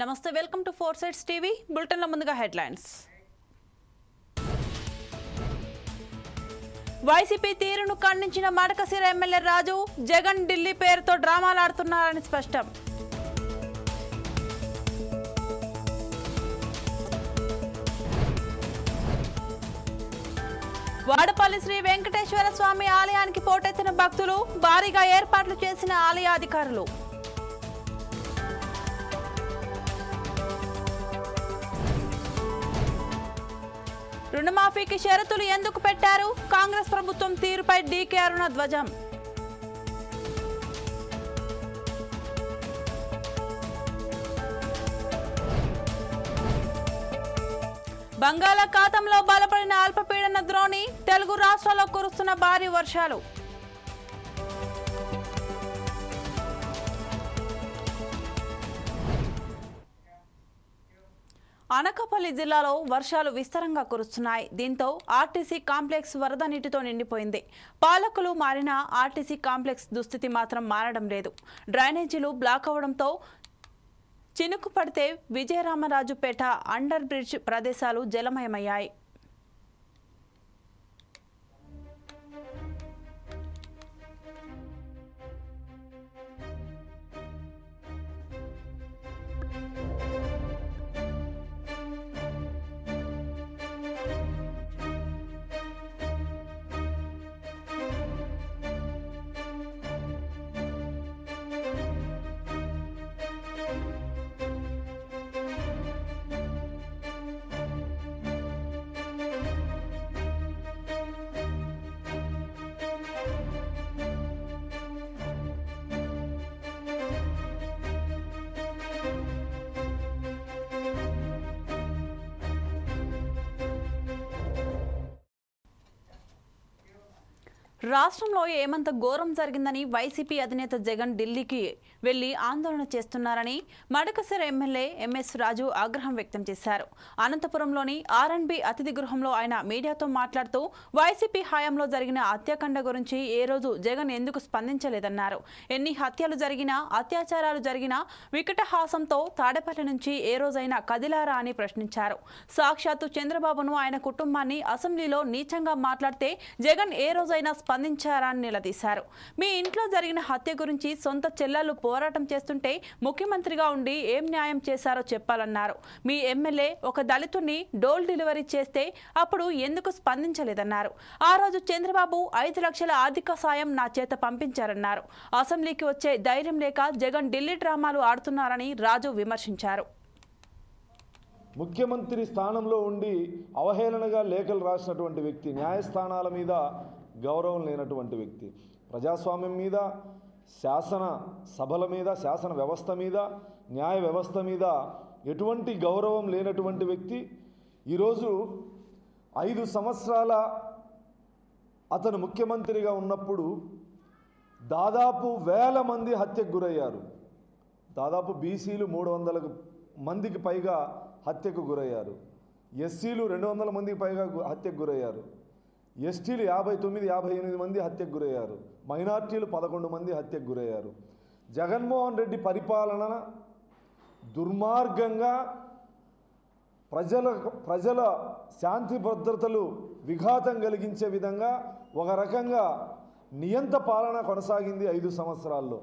నమస్తే, welcome to four sides TV. బులెటిన్ల ముందుగా హెడ్లైన్స్. వైసీపీ తీరును ఖండించిన మడకశిర ఎమ్మెల్యే రాజు, జగన్ ఢిల్లీ పేరుతో డ్రామాలాడుతున్నారని స్పష్టం. వాడపల్లి శ్రీ వెంకటేశ్వర స్వామి ఆలయానికి పోటెత్తిన భక్తులు, భారీగా ఏర్పాట్లు చేసిన ఆలయ అధికారులు. రుణమాఫీకి షరతులు ఎందుకు పెట్టారు? కాంగ్రెస్ ప్రభుత్వం తీరుపై డీకే అరుణ ధ్వజం. బంగాళాఖాతంలో బలపడిన అల్పపీడన ద్రోణి, తెలుగు రాష్ట్రాల్లో కురుస్తున్న భారీ వర్షాలు. అనకాపల్లి జిల్లాలో వర్షాలు విస్తారంగా కురుస్తున్నాయి. దీంతో ఆర్టీసీ కాంప్లెక్స్ వరద నీటితో నిండిపోయింది. పాలకులు మారినా ఆర్టీసీ కాంప్లెక్స్ దుస్థితి మాత్రం మారడం లేదు. డ్రైనేజీలు బ్లాక్ అవడంతో చినుకు పడితే విజయరామరాజుపేట అండర్ బ్రిడ్జ్ ప్రదేశాలు జలమయమయ్యాయి. రాష్ట్రంలో ఏమంత ఘోరం జరిగిందని వైసీపీ అధినేత జగన్ ఢిల్లీకి వెళ్లి ఆందోళన చేస్తున్నారని మడకశిర ఎమ్మెల్యే ఎంఎస్ రాజు ఆగ్రహం వ్యక్తం చేశారు. అనంతపురంలోని ఆర్ఎండ్బి అతిథి గృహంలో ఆయన మీడియాతో మాట్లాడుతూ వైసీపీ హయాంలో జరిగిన హత్యాకాండ గురించి ఏ రోజు జగన్ ఎందుకు స్పందించలేదన్నారు. ఎన్ని హత్యలు జరిగినా, అత్యాచారాలు జరిగినా వికటహాసంతో తాడేపల్లి నుంచి ఏ రోజైనా కదిలారా అని ప్రశ్నించారు. సాక్షాత్తు చంద్రబాబును, ఆయన కుటుంబాన్ని అసెంబ్లీలో నీచంగా మాట్లాడితే జగన్ ఏ రోజైనా స్పందించారా అని నిలదీశారు. మీ ఇంట్లో జరిగిన హత్య గురించి సొంత చెల్లెలు పోరాటం చేస్తుంటే ముఖ్యమంత్రిగా ఉండి ఏం న్యాయం చేశారో చెప్పాలన్నారు. మీ ఎమ్మెల్యే ఒక దళితుడిని డోల్ డెలివరీ చేస్తే అప్పుడు ఎందుకు స్పందించలేదన్నారు. ఆ రోజు చంద్రబాబు 5 లక్షల ఆర్థిక సాయం నా చేత పంపించారన్నారు. అసెంబ్లీకి వచ్చే ధైర్యం లేక జగన్ ఢిల్లీ డ్రామాలు ఆడుతున్నారని రాజు విమర్శించారు. ముఖ్యమంత్రి స్థానంలో ఉండి అవహేళనగా లేఖలు రాసినటువంటి వ్యక్తి, న్యాయస్థానాల మీద గౌరవం లేనటువంటి వ్యక్తి, ప్రజాస్వామ్యం మీద, శాసన సభల మీద, శాసన వ్యవస్థ మీద, న్యాయ వ్యవస్థ మీద ఎటువంటి గౌరవం లేనటువంటి వ్యక్తి ఈరోజు 5 సంవత్సరాల అతను ముఖ్యమంత్రిగా ఉన్నప్పుడు దాదాపు 1000 మంది హత్యకు గురయ్యారు. దాదాపు బీసీలు 300 మందికి పైగా హత్యకు గురయ్యారు. ఎస్సీలు 200 మందికి పైగా హత్యకు గురయ్యారు. ఎస్టీలు 59-58 మంది హత్యకు గురయ్యారు. మైనార్టీలు 11 మంది హత్యకు గురయ్యారు. జగన్మోహన్ రెడ్డి పరిపాలన దుర్మార్గంగా ప్రజల శాంతి భద్రతలు విఘాతం కలిగించే విధంగా ఒక రకంగా నియంత పాలన కొనసాగింది 5 సంవత్సరాల్లో.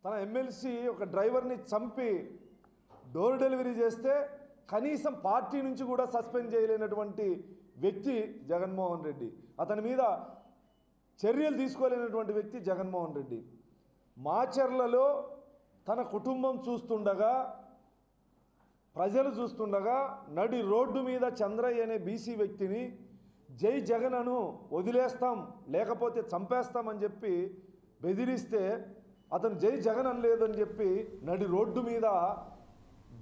తన ఎమ్మెల్సీ ఒక డ్రైవర్ని చంపి డోర్ డెలివరీ చేస్తే కనీసం పార్టీ నుంచి కూడా సస్పెండ్ చేయలేనటువంటి వ్యక్తి జగన్మోహన్ రెడ్డి. అతని మీద చర్యలు తీసుకోలేనటువంటి వ్యక్తి జగన్మోహన్ రెడ్డి. మాచర్లలో తన కుటుంబం చూస్తుండగా, ప్రజలు చూస్తుండగా నడి రోడ్డు మీద చంద్రయ్య అనే బీసీ వ్యక్తిని జై జగన్ అను, వదిలేస్తాం లేకపోతే చంపేస్తామని చెప్పి బెదిరిస్తే అతను జై జగన్ అనలేదని చెప్పి నడి రోడ్డు మీద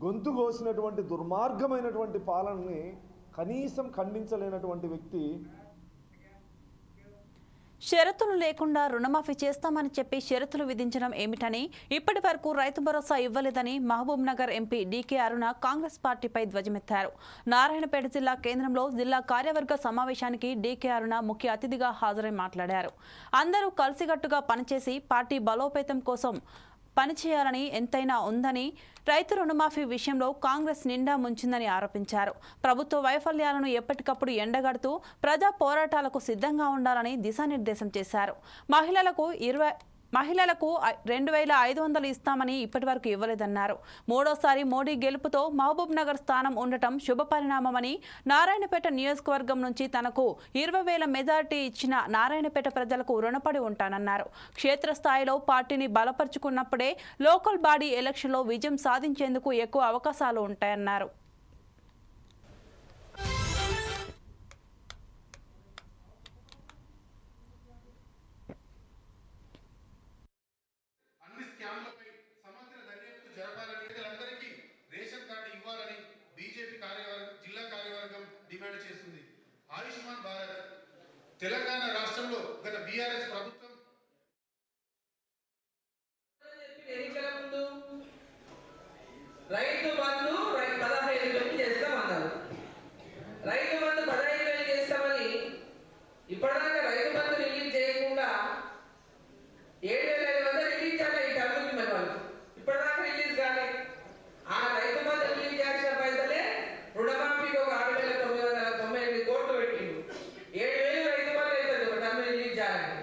గొంతు కోసినటువంటి దుర్మార్గమైనటువంటి పాలనని కనీసం ఖండించలేనటువంటి వ్యక్తి. షరతులు లేకుండా రుణమాఫీ చేస్తామని చెప్పి షరతులు విధించడం ఏమిటని, ఇప్పటి వరకు రైతు భరోసా ఇవ్వలేదని మహబూబ్ నగర్ ఎంపీ డీకే అరుణ కాంగ్రెస్ పార్టీపై ధ్వజమెత్తారు. నారాయణపేట జిల్లా కేంద్రంలో జిల్లా కార్యవర్గ సమావేశానికి డీకే అరుణ ముఖ్య అతిథిగా హాజరై మాట్లాడారు. అందరూ కలిసికట్టుగా పనిచేసి పార్టీ బలోపేతం కోసం పనిచేయాలని ఎంతైనా ఉందని, రైతు రుణమాఫీ విషయంలో కాంగ్రెస్ నిండా ముంచిందని ఆరోపించారు. ప్రభుత్వ వైఫల్యాలను ఎప్పటికప్పుడు ఎండగడుతూ ప్రజా పోరాటాలకు సిద్ధంగా ఉండాలని దిశానిర్దేశం చేశారు. మహిళలకు 2,500 ఇస్తామని ఇప్పటివరకు ఇవ్వలేదన్నారు. మూడోసారి మోడీ గెలుపుతో మహబూబ్ నగర్ స్థానం ఉండటం శుభపరిణామమని, నారాయణపేట నియోజకవర్గం నుంచి తనకు 20,000 మెజారిటీ ఇచ్చిన నారాయణపేట ప్రజలకు రుణపడి ఉంటానన్నారు. క్షేత్రస్థాయిలో పార్టీని బలపరుచుకున్నప్పుడే లోకల్ బాడీ ఎలక్షన్లో విజయం సాధించేందుకు ఎక్కువ అవకాశాలు ఉంటాయన్నారు. ఆయుష్మాన్ భారత్ తెలంగాణ రాష్ట్రంలో గత బీఆర్ఎస్ ప్రభుత్వం ఎన్నికల ముందు రైతు బంధు 15,000 చేస్తామన్నారు. రైతు బంధు 15,000 చేస్తామని ఇప్పటిదాకా రైతు బంధు రిలీజ్ చేయకుండా 7,500 రిలీజ్ చేయాలి. ఈ టర్మ్కి మరి వాళ్ళు ఇప్పటిదాకా రిలీజ్ కాలే. ఆ రైతు బంధు రిలీజ్ చేసిన పైసలే రుణమాఫీకి ఒక 6,998 కోట్లు పెట్టిండు. 7,000 రైతు బంధు అవుతుంది ఒక టర్మ్ రిలీజ్ చేయాలని.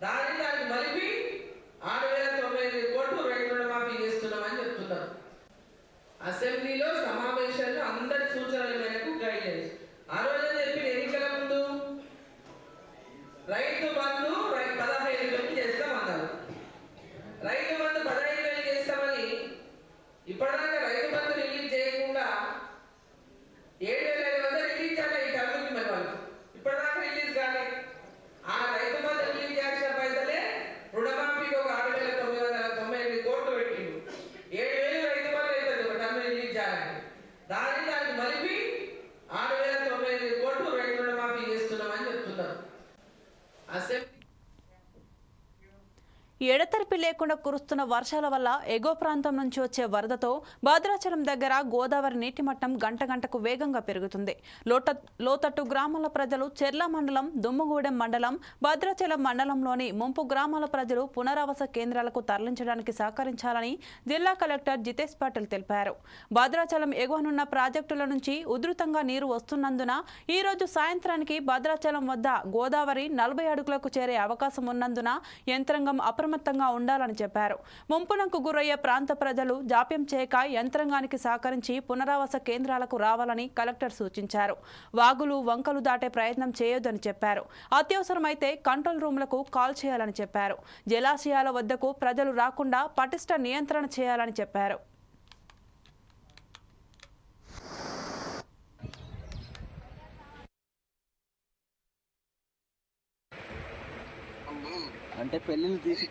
దానికి మలిపి 6,998 కోట్లు రైతు రుణమాఫీ చేస్తున్నామని చెప్తున్నారు. అసెంబ్లీలో సమావేశాల్లో అందరి సూచనల మేరకు గైడ్లైన్స్ ఆ రోజు చెప్పిన ఎన్నికల ముందు రైతు బంధు 15,000 చేస్తామన్నారు. రైతు బంధు 15,000 చేస్తామని ఇప్పటిదాకా రైతు బంధు రిలీజ్ చేయకుండా 7,500 రిలీజ్ చేయాలి. ఈ టర్మ్కి మరి వాళ్ళు ఇప్పటిదాకా రిలీజ్ కాలే. ఆ రైతు బంధు రిలీజ్ చేసిన పైసలే రుణమాఫీకి ఒక 6,998 కోట్లు పెట్టిండు. 7,000 రైతు బంధు అవుతుంది ఒక టర్మ్ రిలీజ్ చేయాలని. దానికి మలిపి 6,998 కోట్లు రైతు రుణమాఫీ చేస్తున్నామని చెప్తున్నారు. అసెంబ్లీ ఎడతెరిపి లేకుండా కురుస్తున్న వర్షాల వల్ల ఎగువ ప్రాంతం నుంచి వచ్చే వరదతో భద్రాచలం దగ్గర గోదావరి నీటి మట్టం గంటకు వేగంగా పెరుగుతుంది. లోతట్టు గ్రామాల ప్రజలు చెర్ల మండలం, దుమ్మగూడెం మండలం, భద్రాచలం మండలంలోని ముంపు గ్రామాల ప్రజలు పునరావాస కేంద్రాలకు తరలించడానికి సహకరించాలని జిల్లా కలెక్టర్ జితేష్ పాటిల్ తెలిపారు. భద్రాచలం ఎగువనున్న ప్రాజెక్టుల నుంచి ఉధృతంగా నీరు వస్తున్నందున ఈ రోజు సాయంత్రానికి భద్రాచలం వద్ద గోదావరి 40 అడుగులకు చేరే అవకాశం ఉన్నందున యంత్రాంగం అప్రమత్తంగా ఉండాలని చెప్పారు. ముంపునకు గురయ్యే ప్రాంత ప్రజలు జాప్యం చేయక యంత్రాంగానికి సహకరించి పునరావాస కేంద్రాలకు రావాలని కలెక్టర్ సూచించారు. వాగులు, వంకలు దాటే ప్రయత్నం చేయొద్దని చెప్పారు. అత్యవసరమైతే కంట్రోల్ రూమ్లకు కాల్ చేయాలని చెప్పారు. జలాశయాల వద్దకు ప్రజలు రాకుండా పటిష్ట నియంత్రణ చేయాలని చెప్పారు. అంటే పెళ్ళిళ్ళు తీసి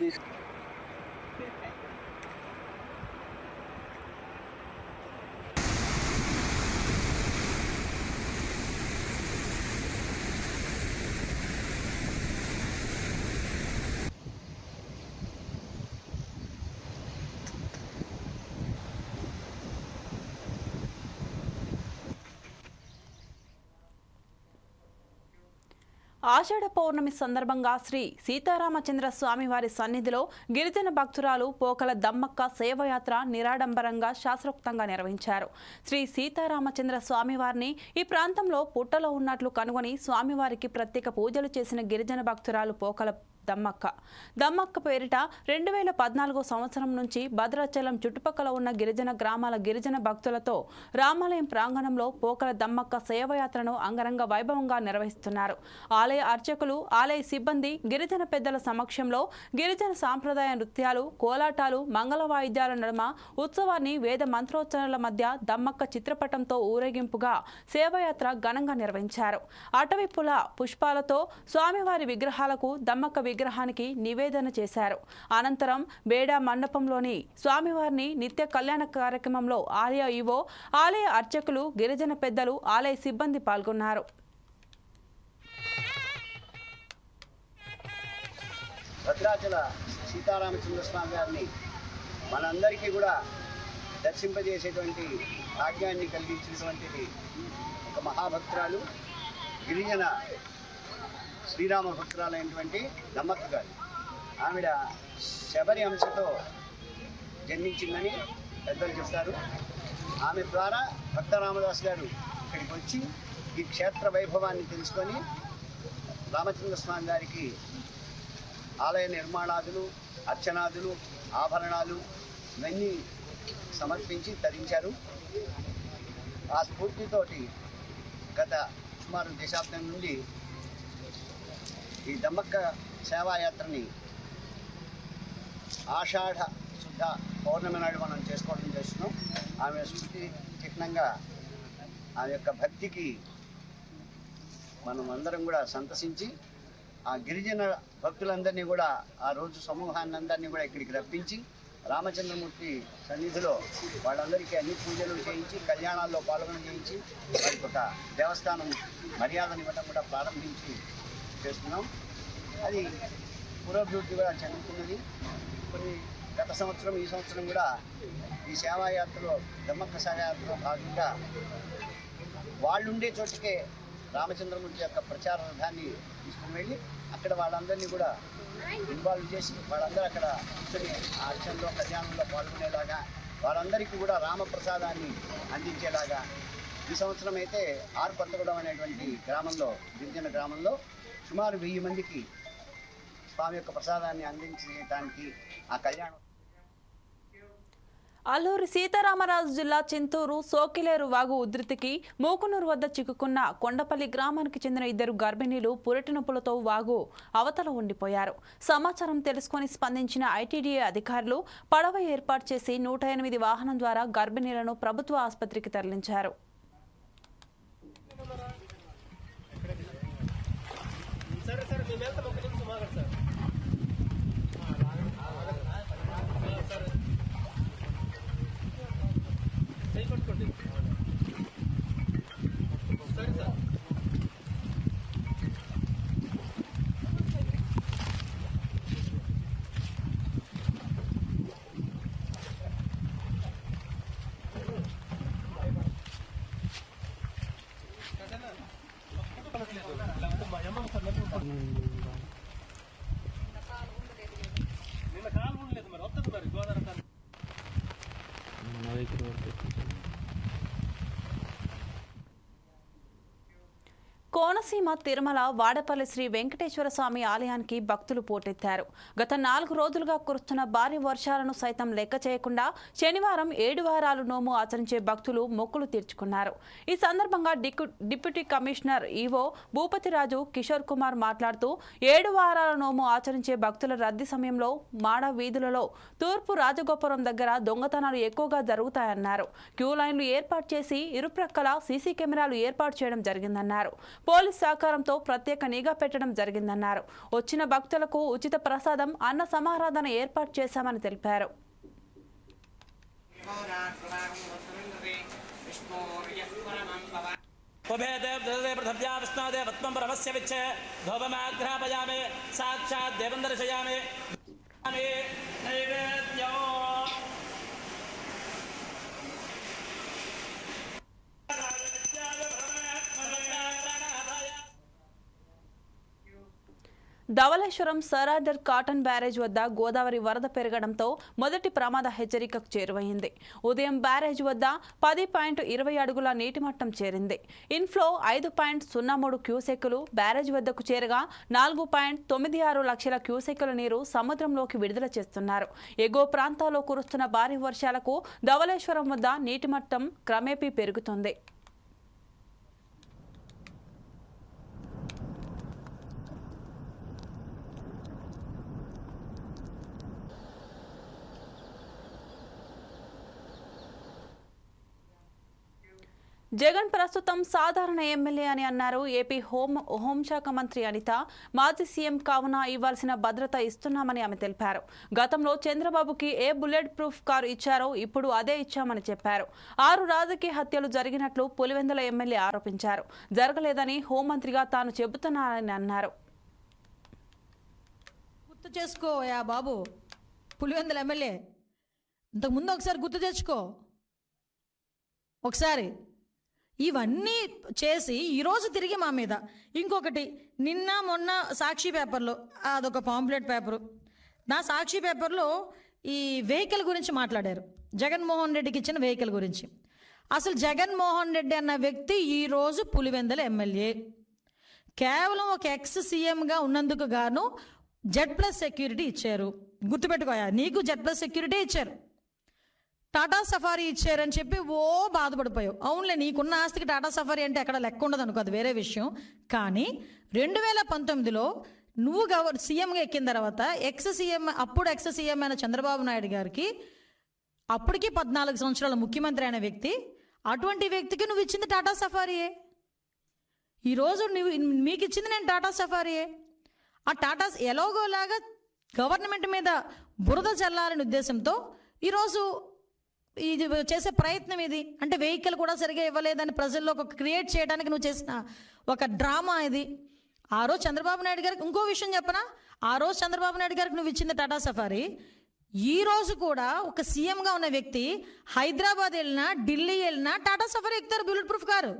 ఆషాఢ పౌర్ణమి సందర్భంగా శ్రీ సీతారామచంద్ర స్వామివారి సన్నిధిలో గిరిజన భక్తురాలు పోకల దమ్మక్క సేవయాత్ర నిరాడంబరంగా శాస్త్రోక్తంగా నిర్వహించారు. శ్రీ సీతారామచంద్ర స్వామివారిని ఈ ప్రాంతంలో పుట్టలో ఉన్నట్లు కనుగొని స్వామివారికి ప్రత్యేక పూజలు చేసిన గిరిజన భక్తురాలు పోకల దమ్మక్క పేరిట 2014 సంవత్సరం నుంచి భద్రాచలం చుట్టుపక్కల ఉన్న గిరిజన గ్రామాల గిరిజన భక్తులతో రామాలయం ప్రాంగణంలో పోకల దమ్మక్క సేవయాత్రను అంగరంగ వైభవంగా నిర్వహిస్తున్నారు. ఆలయ అర్చకులు, ఆలయ సిబ్బంది, గిరిజన పెద్దల సమక్షంలో గిరిజన సాంప్రదాయ నృత్యాలు, కోలాటాలు, మంగళ వాయిద్యాల నడుమ ఉత్సవాన్ని వేద మంత్రోచ్చరణల మధ్య దమ్మక్క చిత్రపటంతో ఊరేగింపుగా సేవయాత్ర ఘనంగా నిర్వహించారు. అటవీపుల పుష్పాలతో స్వామివారి విగ్రహాలకు, దమ్మక్క విగ్రహానికి నివేదన చేశారు. అనంతరం బేడా మండపంలోని స్వామివారిని నిత్య కళ్యాణ కార్యక్రమంలో ఆలయ ఈవో, ఆలయ అర్చకులు, గిరిజన పెద్దలు, ఆలయ సిబ్బంది పాల్గొన్నారు. భద్రాచల సీతారామచంద్ర స్వామి గారిని మనందరికీ కూడా దర్శింపజేసేటువంటి భాగ్యాన్ని కలిగించినటువంటిది ఒక మహాభక్తురాలు, గిరిజన శ్రీరామ భక్తురాలైనటువంటి దమ్మక్క గారు. ఆవిడ శబరి అంశతో జన్మించిందని పెద్దలు చెప్తారు. ఆమె ద్వారా భక్త రామదాస్ గారు ఇక్కడికి వచ్చి ఈ క్షేత్ర వైభవాన్ని తెలుసుకొని రామచంద్ర స్వామి గారికి ఆలయ నిర్మాణాదులు, అర్చనాదులు, ఆభరణాలు ఇవన్నీ సమర్పించి తరించారు. ఆ స్ఫూర్తితోటి గత సుమారు దశాబ్దం నుండి ఈ దమ్మక్క సేవాయాత్రని ఆషాఢ శుద్ధ పౌర్ణమి నాడు మనం చేస్తున్నాం. ఆమె స్ఫూర్తి చిహ్నంగా ఆమె యొక్క భక్తికి మనం అందరం కూడా సంతసించి ఆ గిరిజన భక్తులందరినీ కూడా ఆ రోజు సమూహాన్ని అందరినీ కూడా ఇక్కడికి రప్పించి రామచంద్రమూర్తి సన్నిధిలో వాళ్ళందరికీ అన్ని పూజలు చేయించి కళ్యాణాల్లో పాల్గొన చేయించి వారికి ఒక దేవస్థానం మర్యాదను ఇవ్వడం కూడా ప్రారంభించి చేస్తున్నాం. అది పురోభివృద్ధి కూడా చెందుతున్నది. కొన్ని గత సంవత్సరం ఈ సంవత్సరం కూడా ఈ సేవాయాత్రలో దమ్మక్క సేవాయాత్రలో భాగంగా వాళ్ళుండే చోటుకే రామచంద్రమూర్తి యొక్క ప్రచార రథాన్ని తీసుకుని వెళ్ళి అక్కడ వాళ్ళందరినీ కూడా ఇన్వాల్వ్ చేసి వాళ్ళందరూ అక్కడ కూర్చొని ఆ అర్చనలో కళ్యాణంలో పాల్గొనేలాగా వారందరికీ కూడా రామప్రసాదాన్ని అందించేలాగా ఈ సంవత్సరం అయితే ఆర్ కొత్తగూడెం అనేటువంటి గ్రామంలో, గిరిజన గ్రామంలో సుమారు 1000 మందికి స్వామి యొక్క ప్రసాదాన్ని అందించడానికి ఆ కళ్యాణం. అల్లూరి సీతారామరాజు జిల్లా చింతూరు సోకిలేరు వాగు ఉధృతికి మూకునూరు వద్ద చిక్కుకున్న కొండపల్లి గ్రామానికి చెందిన 2 గర్భిణీలు పురిటి నొప్పులతో వాగు అవతల ఉండిపోయారు. సమాచారం తెలుసుకుని స్పందించిన ఐటీడీఏ అధికారులు పడవ ఏర్పాటు చేసి 108 వాహనం ద్వారా గర్భిణీలను ప్రభుత్వ ఆసుపత్రికి తరలించారు. కోనసీమ తిరుమల వాడపల్లి శ్రీ వెంకటేశ్వర స్వామి ఆలయానికి భక్తులు పోటెత్తారు. గత 4 రోజులుగా కురుస్తున్న భారీ వర్షాలను సైతం లెక్క చేయకుండా శనివారం 7 వారాలు నోము ఆచరించే భక్తులు మొక్కులు తీర్చుకున్నారు. ఈ సందర్భంగా deputy commissioner EO Bhupathiraju Kishore Kumar మాట్లాడుతూ 7 వారాల నోము ఆచరించే భక్తుల రద్దీ సమయంలో మాడ వీధులలో తూర్పు రాజగోపురం దగ్గర దొంగతనాలు ఎక్కువగా జరుగుతాయన్నారు. క్యూ లైన్లు ఏర్పాటు చేసి ఇరుప్రక్కల సీసీ కెమెరాలు ఏర్పాటు చేయడం జరిగిందన్నారు. పోలీస్ సహకారంతో ప్రత్యేక నిఘా పెట్టడం జరిగిందన్నారు. వచ్చిన భక్తులకు ఉచిత ప్రసాదం, అన్న సమారాధన ఏర్పాటు చేశామని తెలిపారు. ధవళేశ్వరం సరార్డర్ కాటన్ బ్యారేజ్ వద్ద గోదావరి వరద పెరగడంతో మొదటి ప్రమాద హెచ్చరికకు చేరువైంది. ఉదయం బ్యారేజ్ వద్ద 10.20 అడుగుల నీటి మట్టం చేరింది. ఇన్ఫ్లో 5.03 క్యూసెక్కులు బ్యారేజ్ వద్దకు చేరగా 4.96 లక్షల క్యూసెక్కుల నీరు సముద్రంలోకి విడుదల చేస్తున్నారు. ఎగువ ప్రాంతాల్లో కురుస్తున్న భారీ వర్షాలకు ధవళేశ్వరం వద్ద నీటి మట్టం క్రమేపీ పెరుగుతుంది. జగన్ ప్రస్తుతం సాధారణ ఎమ్మెల్యే అని అన్నారు ఏపీ హోంశాఖ మంత్రి అనిత. మాజీ సీఎం కావున ఇవ్వాల్సిన భద్రత ఇస్తున్నామని ఆమె తెలిపారు. గతంలో చంద్రబాబుకి ఏ బుల్లెట్ ప్రూఫ్ కారు ఇచ్చారో ఇప్పుడు అదే ఇచ్చామని చెప్పారు. 6 రాజకీయ హత్యలు జరిగినట్లు పులివెందుల ఎమ్మెల్యే ఆరోపించారు. జరగలేదని హోంమంత్రిగా తాను చెబుతున్నానని అన్నారు. గుర్తు చేసుకోయా బాబు, పులివెందుల ఎమ్మెల్యే ఇంతకుముందు ఒకసారి గుర్తు తెచ్చుకో. ఒకసారి ఇవన్నీ చేసి ఈరోజు తిరిగి మా మీద ఇంకొకటి, నిన్న మొన్న సాక్షి పేపర్లో అదొక పాంప్లెట్ పేపరు, నా సాక్షి పేపర్లో ఈ వెహికల్ గురించి మాట్లాడారు, జగన్మోహన్ రెడ్డికి ఇచ్చిన వెహికల్ గురించి. అసలు జగన్మోహన్ రెడ్డి అన్న వ్యక్తి ఈరోజు పులివెందుల ఎమ్మెల్యే. కేవలం ఒక ఎక్స్ సీఎంగా ఉన్నందుకు గాను Z+ సెక్యూరిటీ ఇచ్చారు. గుర్తుపెట్టుకోయా, నీకు Z+ సెక్యూరిటీ ఇచ్చారు, టాటా సఫారీ ఇచ్చారని చెప్పి బాధపడిపోయావు. అవునులే, నీకున్న ఆస్తికి టాటా సఫారీ అంటే ఎక్కడ లెక్క ఉండదు అనుకో, అది వేరే విషయం. కానీ 2019లో నువ్వు సీఎంగా ఎక్కిన తర్వాత అప్పుడు ఎక్స్ సీఎం అయిన చంద్రబాబు నాయుడు గారికి, అప్పటికి 14 సంవత్సరాల ముఖ్యమంత్రి అయిన వ్యక్తి, అటువంటి వ్యక్తికి నువ్వు ఇచ్చింది టాటా సఫారీయే. ఈరోజు మీకు ఇచ్చింది నేను టాటా సఫారీయే. ఆ టాటా ఎలాగోలాగా గవర్నమెంట్ మీద బురద చల్లాలనే ఉద్దేశంతో ఈరోజు ఇది చేసే ప్రయత్నం ఇది. అంటే వెహికల్ కూడా సరిగా ఇవ్వలేదని ప్రజల్లో ఒక క్రియేట్ చేయడానికి నువ్వు చేసిన ఒక డ్రామా ఇది. ఆ రోజు చంద్రబాబు నాయుడు గారికి ఇంకో విషయం చెప్పనా, ఆ రోజు చంద్రబాబు నాయుడు గారికి నువ్వు ఇచ్చింది టాటా సఫారీ. ఈ రోజు కూడా ఒక సీఎంగా ఉన్న వ్యక్తి హైదరాబాద్ వెళ్ళినా, ఢిల్లీ వెళ్ళినా టాటా సఫారీ ఎక్కుతారు, బుల్లెట్ ప్రూఫ్ కారు.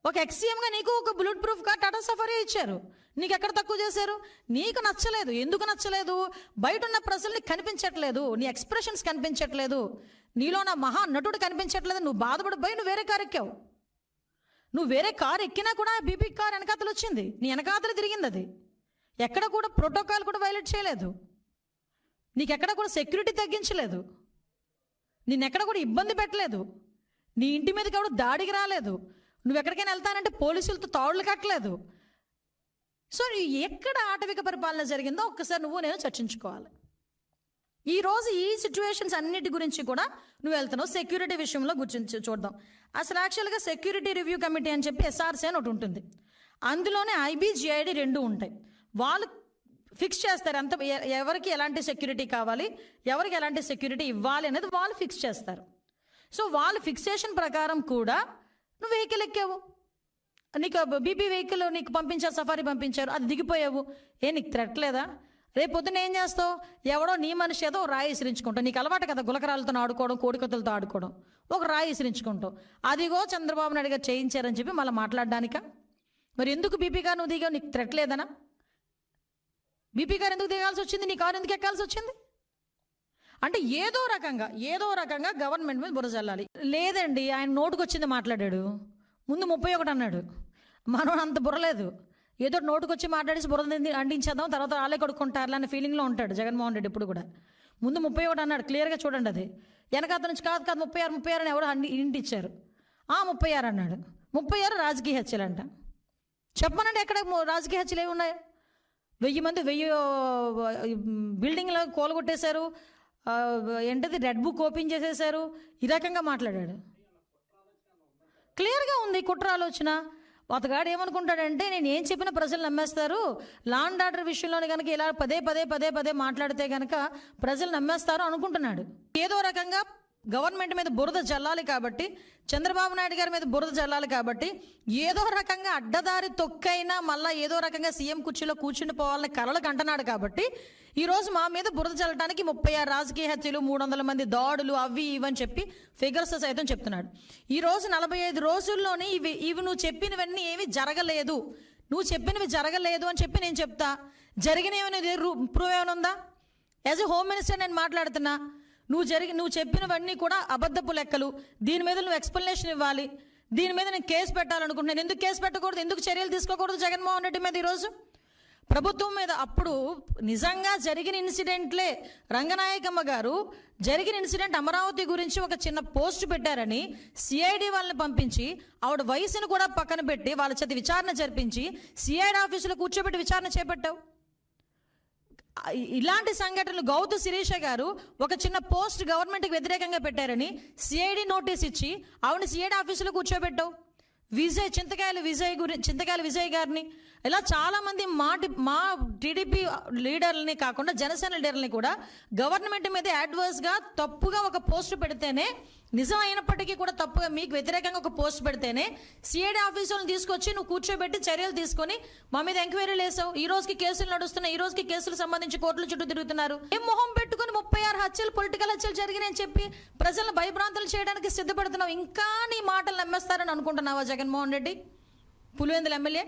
ఒక ఎక్స్-సీఎంగా నీకు ఒక bullet proof car Tata safari ఇచ్చారు. నీకు ఎక్కడ తక్కువ చేశారు? నీకు నచ్చలేదు. ఎందుకు నచ్చలేదు? బయట ఉన్న ప్రజల్ని కనిపించట్లేదు, నీ ఎక్స్ప్రెషన్స్ కనిపించట్లేదు, నీలో నా మహా నటుడు కనిపించట్లేదు. నువ్వు బాధపడిపోయి నువ్వు వేరే కారు ఎక్కావు. నువ్వు వేరే కారు ఎక్కినా కూడా బీపీ కార్ వెనకాతలు వచ్చింది, నీ వెనకాతలు తిరిగింది. అది ఎక్కడ కూడా ప్రోటోకాల్ కూడా వైలేట్ చేయలేదు, నీకెక్కడ కూడా సెక్యూరిటీ తగ్గించలేదు, నిన్నెక్కడ కూడా ఇబ్బంది పెట్టలేదు, నీ ఇంటి మీదకి ఎవడు దాడికి రాలేదు, నువ్వు ఎక్కడికైనా వెళ్తానంటే పోలీసులతో తాడులు కట్టలేదు. సో ఎక్కడ ఆటవిక పరిపాలన జరిగిందో ఒక్కసారి నేను చర్చించుకోవాలి. ఈరోజు ఈ సిచ్యువేషన్స్ అన్నిటి గురించి కూడా నువ్వు వెళ్తున్నావు. సెక్యూరిటీ విషయంలో గురించి చూద్దాం. అసలు యాక్చువల్గా సెక్యూరిటీ రివ్యూ కమిటీ అని చెప్పి SRC అని ఒకటి ఉంటుంది. అందులోనే IB, GID 2 ఉంటాయి. వాళ్ళు ఫిక్స్ చేస్తారు అంత ఎవరికి ఎలాంటి సెక్యూరిటీ కావాలి, ఎవరికి ఎలాంటి సెక్యూరిటీ ఇవ్వాలి అనేది వాళ్ళు ఫిక్స్ చేస్తారు. సో వాళ్ళు ఫిక్సేషన్ ప్రకారం కూడా నువ్వు వెహికల్ ఎక్కావు, నీకు బీపీ వెహికల్ నీకు పంపించారు, సఫారీ పంపించారు, అది దిగిపోయావు. నీకు థ్రెట్ లేదా? రేపు పొద్దున్న ఏం చేస్తావు? ఎవడో నీ మనిషి ఏదో రాయి విసిరించుకుంటావు. నీకు అలవాటు కదా గులకరాలతో ఆడుకోవడం, కోడికత్తులతో ఆడుకోవడం. ఒక రాయి విసిరించుకుంటావు. అదిగో చంద్రబాబు నాయుడు గారు చేయించారని చెప్పి మళ్ళీ మాట్లాడడానిక? మరి ఎందుకు బీపీ గారు నువ్వు దిగావు? నీకు థ్రెట్ లేదనా? బీపీ గారు ఎందుకు దిగాల్సి వచ్చింది? నీ కారు ఎందుకు ఎక్కాల్సి వచ్చింది? అంటే ఏదో రకంగా గవర్నమెంట్ మీద బురద చల్లాలి. లేదండి, ఆయన నోటుకు వచ్చింది మాట్లాడాడు. ముందు 31 అన్నాడు. మనం అంత బుర్రలేదు, ఏదో నోటుకు వచ్చి మాట్లాడేసి బురద అంటించేద్దాం, తర్వాత వాళ్ళే కొడుకుంటారు అనే ఫీలింగ్లో ఉంటాడు జగన్మోహన్ రెడ్డి ఇప్పుడు కూడా. ముందు 31 అన్నాడు, క్లియర్గా చూడండి. అది వెనకాత నుంచి కాదు 36 అని ఎవరు ఇంటిచ్చారు. 36 అన్నాడు. 36 రాజకీయ హత్యలు అంట. చెప్పనండి ఎక్కడ రాజకీయ హత్యలు ఏమి ఉన్నాయి? 1000 మంది 1000 బిల్డింగ్లు కూలగొట్టేశారు, ఏంటది రెడ్ బుక్ ఓపెన్ చేసేశారు. ఈ రకంగా మాట్లాడాడు. క్లియర్గా ఉంది కుట్ర ఆలోచన. అతగాడు ఏమనుకుంటాడంటే నేను ఏం చెప్పినా ప్రజలు నమ్మేస్తారు, లా అండ్ ఆర్డర్ విషయంలోనే కనుక ఇలా పదే మాట్లాడితే కనుక ప్రజలు నమ్మేస్తారు అనుకుంటున్నాడు. ఏదో రకంగా గవర్నమెంట్ మీద బురద జల్లాలి కాబట్టి, చంద్రబాబు నాయుడు గారి మీద బురద జల్లాలి కాబట్టి ఏదో రకంగా అడ్డదారి తొక్కైనా మళ్ళీ ఏదో రకంగా సీఎం కుర్చీలో కూర్చుని పోవాలని కలలకు అంటున్నాడు. కాబట్టి ఈరోజు మా మీద బురద చల్లడానికి 36 రాజకీయ హత్యలు, 300 మంది దాడులు, అవి ఇవని చెప్పి ఫిగర్స్ సైతం చెప్తున్నాడు. ఈరోజు 45 రోజుల్లోనే ఇవి నువ్వు చెప్పినవన్నీ ఏమి జరగలేదు, నువ్వు చెప్పినవి జరగలేదు అని చెప్పి నేను చెప్తా. జరిగినవి ప్రూవ్ ఏమైనా ఉందా? యాజ్ ఎ హోమ్ మినిస్టర్ నేను మాట్లాడుతున్నా. నువ్వు చెప్పినవన్నీ కూడా అబద్ధపు లెక్కలు. దీని మీద నువ్వు ఎక్స్ప్లెనేషన్ ఇవ్వాలి. దీని మీద నేను కేసు పెట్టాలనుకుంటున్నాను. ఎందుకు కేసు పెట్టకూడదు? ఎందుకు చర్యలు తీసుకోకూడదు జగన్మోహన్ రెడ్డి మీద ఈరోజు ప్రభుత్వం మీద? అప్పుడు నిజంగా జరిగిన ఇన్సిడెంట్లే. రంగనాయకమ్మ గారు జరిగిన ఇన్సిడెంట్ అమరావతి గురించి ఒక చిన్న పోస్ట్ పెట్టారని CID వాళ్ళని పంపించి ఆవిడ వయసును కూడా పక్కన పెట్టి వాళ్ళ చేత విచారణ జరిపించి CID ఆఫీసులో కూర్చోబెట్టి విచారణ చేపట్టావు. ఇలాంటి సంఘటనలు గౌతు శిరీష గారు ఒక చిన్న పోస్ట్ గవర్నమెంట్కి వ్యతిరేకంగా పెట్టారని CID నోటీస్ ఇచ్చి ఆవిడని CID ఆఫీసులో కూర్చోబెట్టావు. చింతకాయల విజయ్ గారిని ఇలా చాలామంది మా టీడీపీ లీడర్లని కాకుండా జనసేన లీడర్ని కూడా గవర్నమెంట్ మీద అడ్వర్స్గా తప్పుగా ఒక పోస్ట్ పెడితేనే, నిజం అయినప్పటికీ కూడా తప్పుగా మీకు వ్యతిరేకంగా ఒక పోస్ట్ పెడితేనే CID ఆఫీసులను తీసుకొచ్చి నువ్వు కూర్చోబెట్టి చర్యలు తీసుకొని మా మీద ఎంక్వైరీలు వేసావు. ఈ రోజుకి కేసులు నడుస్తున్నాయి, ఈ రోజుకి కేసులు సంబంధించి కోర్టుల చుట్టూ తిరుగుతున్నారు. ఏం మొహం పెట్టుకుని 36 హత్యలు, పొలిటికల్ హత్యలు జరిగినాయని చెప్పి ప్రజలను భయభ్రాంతులు చేయడానికి సిద్ధపడుతున్నావు. ఇంకా నీ మాటలు నమ్మేస్తారని అనుకుంటున్నావా జగన్మోహన్ రెడ్డి, పులివెందుల ఎమ్మెల్యే?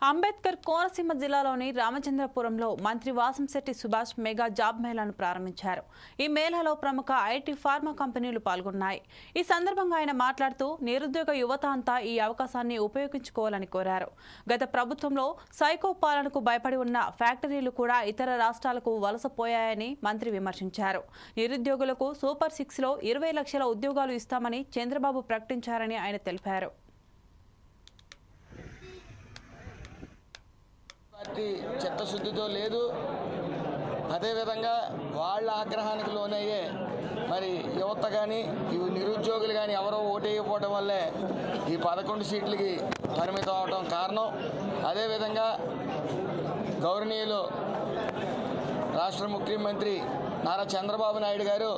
అంబేద్కర్ కోనసీమ జిల్లాలోని రామచంద్రపురంలో మంత్రి వాసంశెట్టి సుభాష్ మెగా జాబ్ మేళాను ప్రారంభించారు. ఈ మేళాలో ప్రముఖ ఐటీ ఫార్మా కంపెనీలు పాల్గొన్నాయి. ఈ సందర్భంగా ఆయన మాట్లాడుతూ నిరుద్యోగ యువత అంతా ఈ అవకాశాన్ని ఉపయోగించుకోవాలని కోరారు. గత ప్రభుత్వంలో సైకో పాలనకు భయపడి ఉన్న ఫ్యాక్టరీలు కూడా ఇతర రాష్ట్రాలకు వలసపోయాయని మంత్రి విమర్శించారు. నిరుద్యోగులకు సూపర్ 6లో 20 లక్షల ఉద్యోగాలు ఇస్తామని చంద్రబాబు ప్రకటించారని ఆయన తెలిపారు. పార్టీ చిత్తశుద్ధితో లేదు. అదేవిధంగా వాళ్ళ ఆగ్రహానికి లోనయ్యే మరి యువత కానీ నిరుద్యోగులు కానీ ఎవరో ఓటేయకపోవడం వల్లే ఈ 11 సీట్లకి పరిమితం అవడం కారణం. అదేవిధంగా గౌరవనీయులు రాష్ట్ర ముఖ్యమంత్రి నారా చంద్రబాబు నాయుడు గారు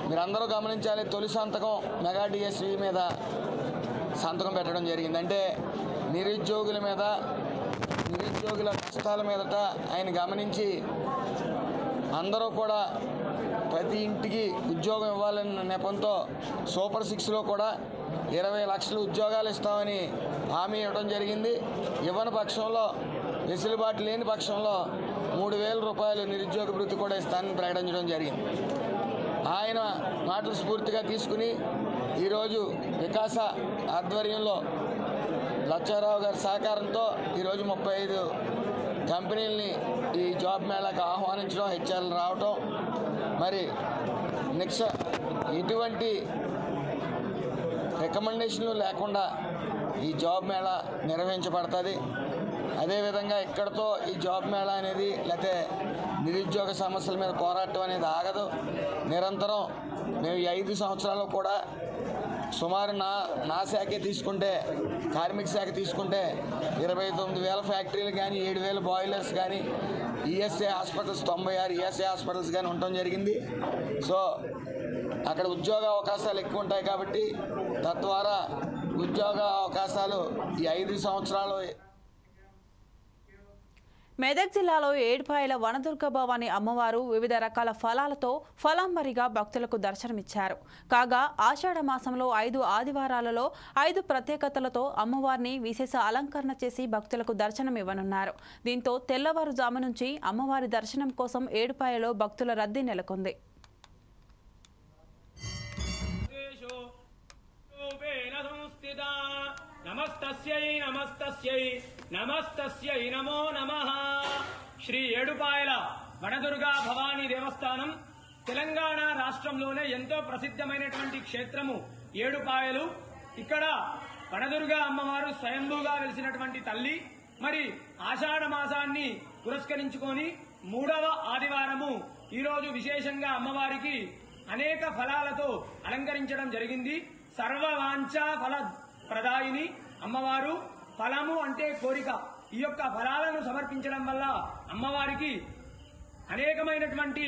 మీరందరూ గమనించాలి, తొలి సంతకం మెగా డిఎస్వి మీద సంతకం పెట్టడం జరిగింది. అంటే నిరుద్యోగుల కష్టాల మీదట ఆయన గమనించి అందరూ కూడా ప్రతి ఇంటికి ఉద్యోగం ఇవ్వాలన్న నెపంతో సూపర్ 6లో కూడా 20 లక్షల ఉద్యోగాలు ఇస్తామని హామీ ఇవ్వడం జరిగింది. ఇవ్వని పక్షంలో, వెసులుబాటు లేని పక్షంలో 3,000 రూపాయలు నిరుద్యోగ భృతి కూడా ఇస్తానని ప్రకటించడం జరిగింది. ఆయన మాటలు స్ఫూర్తిగా తీసుకుని ఈరోజు వికాస ఆధ్వర్యంలో లచ్చారావు గారి సహకారంతో ఈరోజు 35 కంపెనీలని ఈ జాబ్ మేళాకు ఆహ్వానించడం, హెచ్ఆర్లు రావటం, మరి ఎటువంటి రికమెండేషన్లు లేకుండా ఈ జాబ్ మేళా నిర్వహించబడుతుంది. అదేవిధంగా ఇక్కడతో ఈ జాబ్ మేళా అనేది లేకపోతే నిరుద్యోగ సమస్యల మీద పోరాటం అనేది ఆగదు. నిరంతరం మేము ఈ 5 సంవత్సరాలు కూడా సుమారు నా శాఖే తీసుకుంటే, కార్మిక శాఖ తీసుకుంటే 29,000 ఫ్యాక్టరీలు కానీ 7,000 బాయిలర్స్ కానీ ఈఎస్ఐ హాస్పిటల్స్ 96 ఈఎస్ఐ హాస్పిటల్స్ కానీ ఉండటం జరిగింది. సో అక్కడ ఉద్యోగ అవకాశాలు ఎక్కువ ఉంటాయి కాబట్టి తద్వారా ఉద్యోగ అవకాశాలు ఈ 5 సంవత్సరాలు. మెదక్ జిల్లాలో ఏడుపాయల వనదుర్గ భవాని అమ్మవారు వివిధ రకాల ఫలాలతో ఫలాంబరిగా భక్తులకు దర్శనమిచ్చారు. కాగా ఆషాఢ మాసంలో 5 ఆదివారాలలో 5 ప్రత్యేకతలతో అమ్మవారిని విశేష అలంకరణ చేసి భక్తులకు దర్శనం ఇవ్వనున్నారు. దీంతో తెల్లవారుజాము నుంచి అమ్మవారి దర్శనం కోసం ఏడుపాయలో భక్తుల రద్దీ నెలకొంది. నమస్తస్యై నమస్తస్యై నమస్తస్యై నమో నమః. శ్రీ ఏడుపాయల వనదుర్గా భవానీ దేవస్థానం తెలంగాణ రాష్ట్రంలోనే ఎంతో ప్రసిద్ధమైనటువంటి క్షేత్రము ఏడుపాయలు. ఇక్కడ వనదుర్గా అమ్మవారు స్వయంభూగా వెలిసినటువంటి తల్లి. మరి ఆషాఢ మాసాన్ని పురస్కరించుకొని 3వ ఆదివారము ఈరోజు విశేషంగా అమ్మవారికి అనేక ఫలాలతో అలంకరించడం జరిగింది. సర్వవాంఛా ఫల ప్రదాయిని అమ్మవారు. ఫలము అంటే కోరిక. ఈ యొక్క ఫలాలను సమర్పించడం వల్ల అమ్మవారికి అనేకమైనటువంటి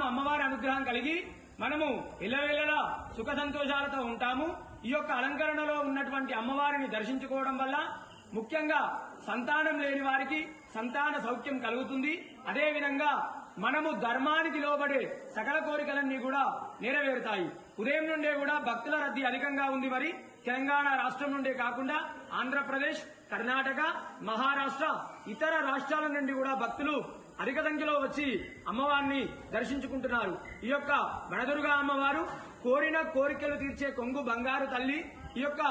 అమ్మవారి అనుగ్రహం కలిగి మనము ఇళ్ళవేళలా సుఖ సంతోషాలతో ఉంటాము. ఈ యొక్క అలంకరణలో ఉన్నటువంటి అమ్మవారిని దర్శించుకోవడం వల్ల ముఖ్యంగా సంతానం లేని వారికి సంతాన సౌఖ్యం కలుగుతుంది. అదేవిధంగా మనము ధర్మానికి లోబడే సకల కోరికలన్నీ కూడా నెరవేరుతాయి. ఉదయం నుండే కూడా భక్తుల రద్దీ అధికంగా ఉంది. మరి తెలంగాణ రాష్ట్రం నుండే కాకుండా ఆంధ్రప్రదేశ్, కర్ణాటక, మహారాష్ట్ర, ఇతర రాష్ట్రాల నుండి కూడా భక్తులు అధిక సంఖ్యలో వచ్చి అమ్మవారిని దర్శించుకుంటున్నారు. ఈ యొక్క వనదుర్గా అమ్మవారు కోరిన కోరికలు తీర్చే కొంగు బంగారు తల్లి. ఈ యొక్క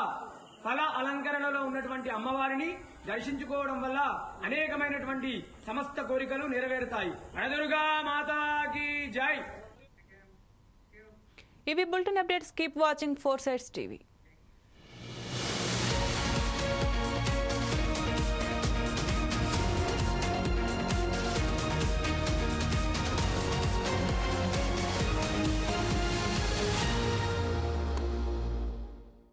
ఫల అలంకరణలో ఉన్నటువంటి అమ్మవారిని దర్శించుకోవడం వల్ల అనేకమైనటువంటి సమస్త కోరికలు నెరవేరుతాయి. వనదుర్గా మాతాకి జై. ఇవి bulletin updates. Keep watching 4 Sides TV.